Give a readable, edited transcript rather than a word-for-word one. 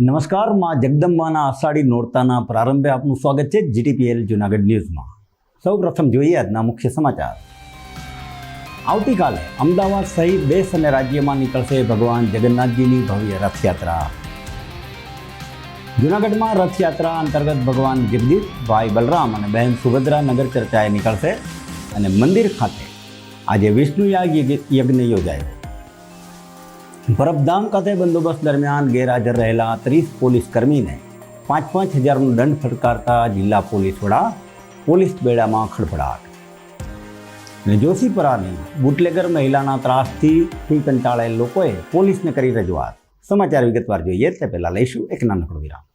નમસ્કાર, માં જગદંબાના આષાઢી નોરતાના પ્રારંભે આપનું સ્વાગત છે જીટીપીએલ જૂનાગઢ ન્યૂઝમાં. સૌપ્રથમ જોઈએ આજના મુખ્ય સમાચાર. આવતીકાલે અમદાવાદ સહિત દેશ અને રાજ્યમાં નીકળશે ભગવાન જગન્નાથજીની ભવ્ય રથયાત્રા. જૂનાગઢમાં રથયાત્રા અંતર્ગત ભગવાન જગદીશ, ભાઈ બલરામ અને બહેન સુભદ્રા નગર ચર્ચાએ નીકળશે અને મંદિર ખાતે આજે વિષ્ણુ યજ્ઞ યોજાયો. પરબધામ ખાતે બંદોબસ્ત દરમિયાન ગેરહાજર રહેલા 30 પોલીસ કર્મીને 5-5 હજારનો દંડ ફટકારતા જિલ્લા પોલીસ વડા પોલીસ બેડામાં ખડભડાટ. અને જોશીપરાની બુટલેગર મહિલાના ત્રાસથી કંટાળેલ લોકોએ પોલીસને કરી રજૂઆત. સમાચાર વિગતવાર જોઈએ તે પહેલાં લઈશું એક નાનકડો વિરામ.